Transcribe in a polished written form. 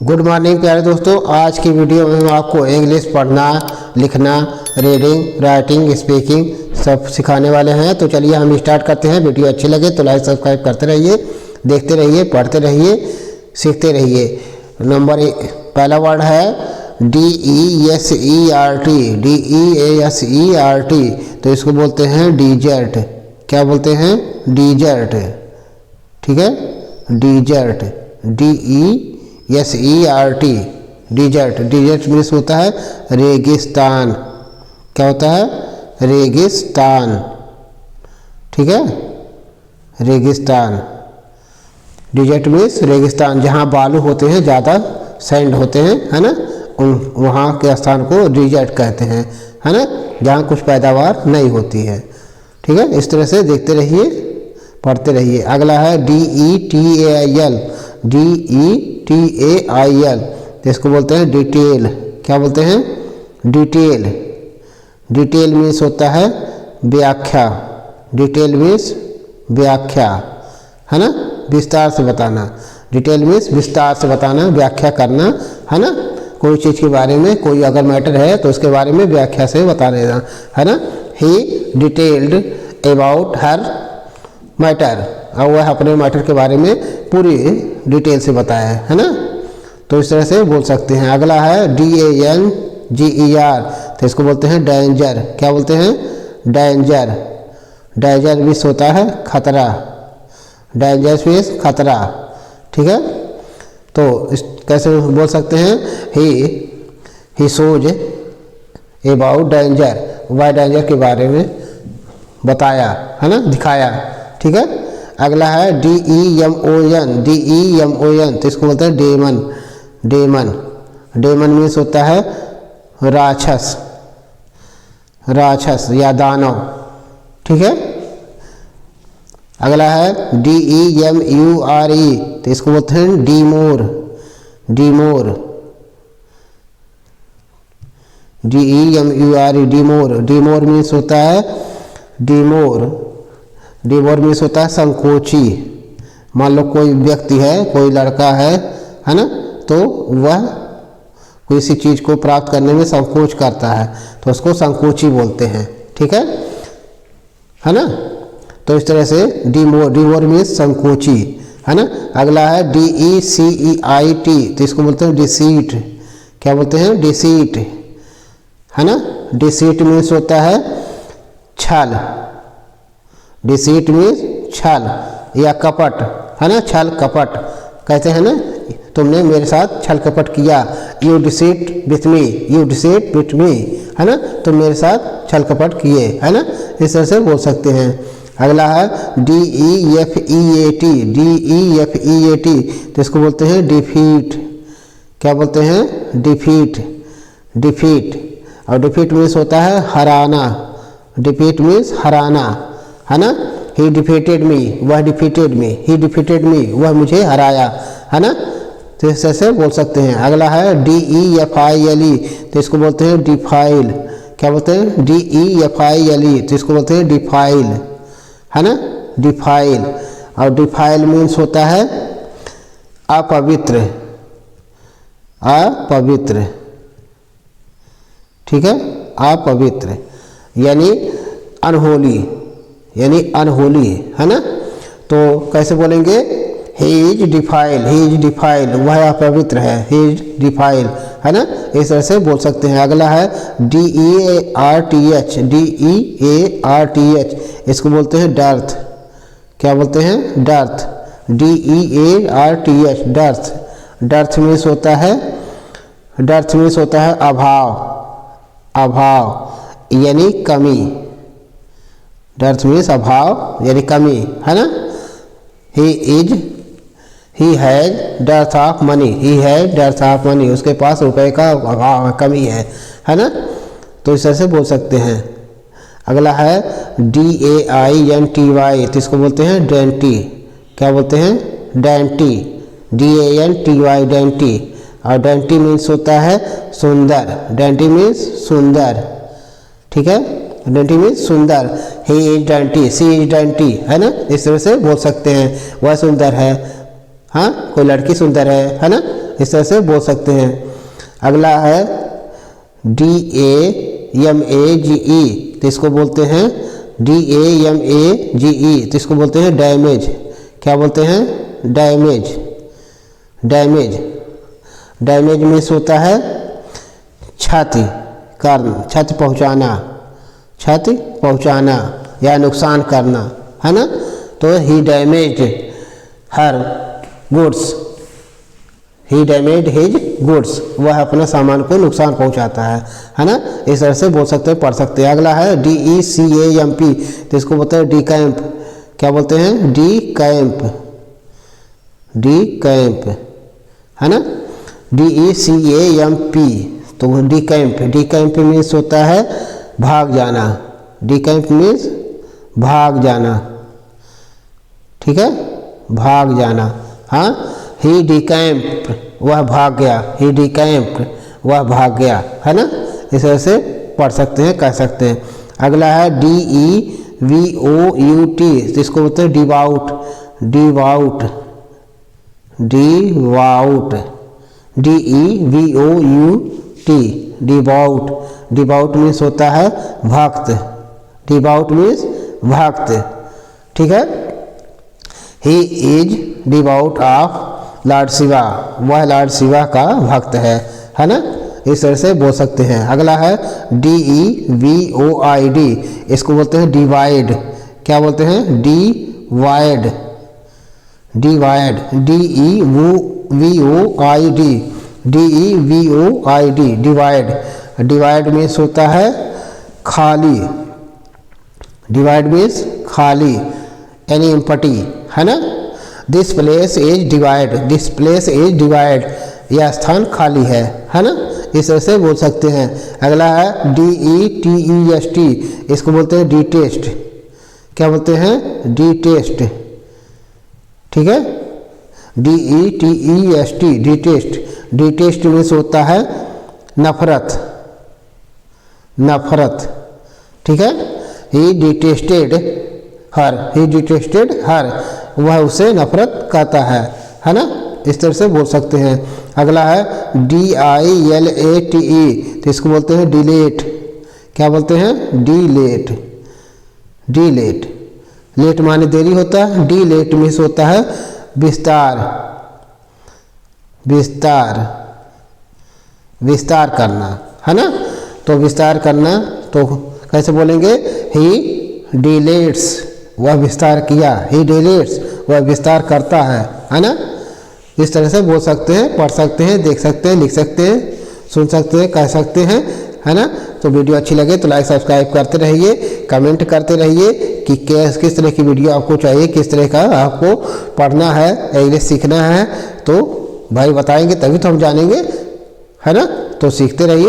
Good morning प्यारे दोस्तों। आज की वीडियो में हम आपको इंग्लिश पढ़ना, लिखना, रीडिंग, राइटिंग, स्पीकिंग सब सिखाने वाले हैं। तो चलिए हम स्टार्ट करते हैं। वीडियो अच्छी लगे तो लाइक सब्सक्राइब करते रहिए, देखते रहिए, पढ़ते रहिए, सीखते रहिए। पहला वर्ड है DESERT। DESERT तो इसको बोलते हैं डिजर्ट। क्या बोलते हैं? डिजर्ट। ठीक है, desert, DESERT, desert. Desert means होता है रेगिस्तान। क्या होता है? रेगिस्तान। ठीक है, रेगिस्तान। डिजर्ट मीन्स रेगिस्तान, जहाँ बालू होते हैं, ज़्यादा सैंड होते हैं, है ना, वहाँ के स्थान को डिजर्ट कहते हैं, है ना, जहाँ कुछ पैदावार नहीं होती है। ठीक है, इस तरह से देखते रहिए, पढ़ते रहिए। अगला है DETAIL। DETAIL तो इसको बोलते हैं डिटेल। क्या बोलते हैं? डिटेल। डिटेल मीन्स होता है व्याख्या। डिटेल मीन्स व्याख्या, है ना, विस्तार से बताना। डिटेल मीन्स विस्तार से बताना, व्याख्या करना, है ना। कोई चीज़ के बारे में, कोई अगर मैटर है तो उसके बारे में व्याख्या से बता देना, है ना। ही डिटेल्ड अबाउट हर मैटर, और वह अपने मैटर के बारे में पूरी डिटेल से बताया है ना। तो इस तरह से बोल सकते हैं। अगला है DANGER तो इसको बोलते हैं डेंजर। क्या बोलते हैं? डेंजर। डेंजर मीन्स होता है खतरा। डेंजर मीन्स खतरा। ठीक है, तो इस कैसे बोल सकते हैं? ही सोज अबाउट डेंजर, वह डेंजर के बारे में बताया, है ना, दिखाया। ठीक है, अगला है DEMON। DEMON तो इसको बोलते हैं डेमन। डेमन। डेमन मीन्स होता है राक्षस, राक्षस या दानव। ठीक है, अगला है DEMURE तो इसको बोलते हैं डीमोर। डीमोर। DEMURE डीमोर। डीमोर मीन्स होता है डीमोर। डीमोर मीन्स होता है संकोची। मान लो कोई व्यक्ति है, कोई लड़का है ना, तो वह किसी चीज़ को प्राप्त करने में संकोच करता है तो उसको संकोची बोलते हैं। ठीक है ना। तो इस तरह से डीमोर। डीमोर मीन्स संकोची, है ना। अगला है DECEIT तो इसको बोलते हैं डिसीट। क्या बोलते हैं? डिसीट, है ना। डिसीट मीन्स होता है छल। डिसीट मीन्स छल या कपट, है ना। छल कपट कहते हैं ना, तुमने मेरे साथ छल कपट किया। You deceit with me, you deceit with me, है ना, तुम मेरे साथ छल कपट किए, है ना। इस तरह से बोल सकते हैं। अगला है DEFEAT। DEFEAT तो इसको बोलते हैं डिफीट। क्या बोलते हैं? डिफीट। डिफीट। और डिफीट मीन्स होता है हराना। डिफीट मीन्स हराना, है ना। ही डिफीटेड मी, वह डिफीटेड मी। ही डिफीटेड मी, वह मुझे हराया, है ना। तो इस तरह से बोल सकते हैं। अगला है DEFILE तो इसको बोलते हैं डिफाइल। क्या बोलते हैं? DEFILE तो इसको बोलते हैं डिफाइल, है ना। डिफाइल। और डिफाइल मीन्स होता है अपवित्र। अपवित्र। ठीक है, अपवित्र यानी अनहोली, यानी अनहोली, है ना। तो कैसे बोलेंगे? He is defile. He is defile, वह अपवित्र है। ही इज डिफाइल, है ना। इस तरह से बोल सकते हैं। अगला है DEARTH। DEARTH इसको बोलते हैं डर्थ। क्या बोलते हैं? Dearth. DEARTH dearth. Dearth means होता है, डर्थ मीन्स होता है अभाव। अभाव यानी कमी। डर्थ मीन्स अभाव यानी कमी, है ना। He has dearth of money. He has dearth of money, उसके पास रुपए का अभाव, कमी है ना। तो इस तरह से बोल सकते हैं। अगला है DAINTY तो इसको बोलते हैं डेंटी। क्या बोलते हैं? डेंटी। DANTY dainty. और डेंटी मीन्स होता है सुंदर। डेंटी मीन्स सुंदर। ठीक है, डेंटी मीन्स सुंदर। He is dainty, she is dainty, है ना। इस तरह से बोल सकते हैं। वह सुंदर है, हाँ, कोई लड़की सुंदर है ना। इस तरह से बोल सकते हैं। अगला है DAMAGE, तो इसको बोलते हैं DAMAGE, तो इसको बोलते हैं डैमेज। क्या बोलते हैं? डैमेज। डैमेज डैमेज मीन्स होता है क्षति करना, क्षति पहुंचाना, क्षति पहुंचाना या नुकसान करना, है ना। तो ही डैमेज हर गुड्स, ही डैमेज हिज गुड्स, वह अपने सामान को नुकसान पहुंचाता है ना। इस तरह से बोल सकते हैं, पढ़ सकते हैं। अगला है DECAMP, तो इसको बोलते हैं डी कैंप। क्या बोलते हैं? डी कैंप, डी कैंप, है ना। DECAMP, तो D camp, D camp means होता है भाग जाना, डी कैंप मीन्स भाग जाना, ठीक है, भाग जाना। हाँ, ही डिकैम्प, वह भाग गया, ही डिकैम्प, वह भाग गया, है ना। इस तरह से पढ़ सकते हैं, कह सकते हैं। अगला है DEVOUT, तो इसको बोलते हैं devout, devout, devout, DEVOUT, devout. Devout means होता है भक्त, डिवाउट मीन्स भक्त, ठीक है। He is devout of Lord Shiva, वह लॉर्ड शिवा का भक्त है ना। इस तरह से बोल सकते हैं। अगला है DEVOID, इसको बोलते हैं डिवाइड। क्या बोलते हैं? Divide, divide, DEVOID, DEVOID, divide. Divide means होता है खाली, डिवाइड मीन्स खाली, यानी एम्पटी, है ना। This place is divide, this place is divide, यह स्थान खाली है ना। इस तरह से बोल सकते हैं। अगला है DETEST, इसको बोलते हैं डिटेस्ट। क्या बोलते हैं? डिटेस्ट, ठीक है, DETEST, डिटेस्ट। डिटेस्ट मीन्स होता है नफरत, नफरत, ठीक है। ही डिटेस्टेड हर, ही डिटेस्टेड हर, वह उसे नफरत करता है ना। इस तरह से बोल सकते हैं। अगला है DILATE, तो इसको बोलते हैं डिलेट। क्या बोलते हैं? डिलेट, डिलेट, लेट माने देरी होता है, डिलेट मीन्स होता है विस्तार, विस्तार, विस्तार करना, है ना। तो विस्तार करना तो कैसे बोलेंगे? ही डिलेट्स, वह विस्तार किया, ही डिलेट्स, वह विस्तार करता है ना। इस तरह से बोल सकते हैं, पढ़ सकते हैं, देख सकते हैं, लिख सकते हैं, सुन सकते हैं, कह सकते हैं, है ना। तो वीडियो अच्छी लगे तो लाइक सब्सक्राइब करते रहिए, कमेंट करते रहिए कि किस तरह की वीडियो आपको चाहिए, किस तरह का आपको पढ़ना है, इंग्लिश सीखना है। तो भाई बताएंगे तभी तो हम जानेंगे, है ना। तो सीखते रहिए।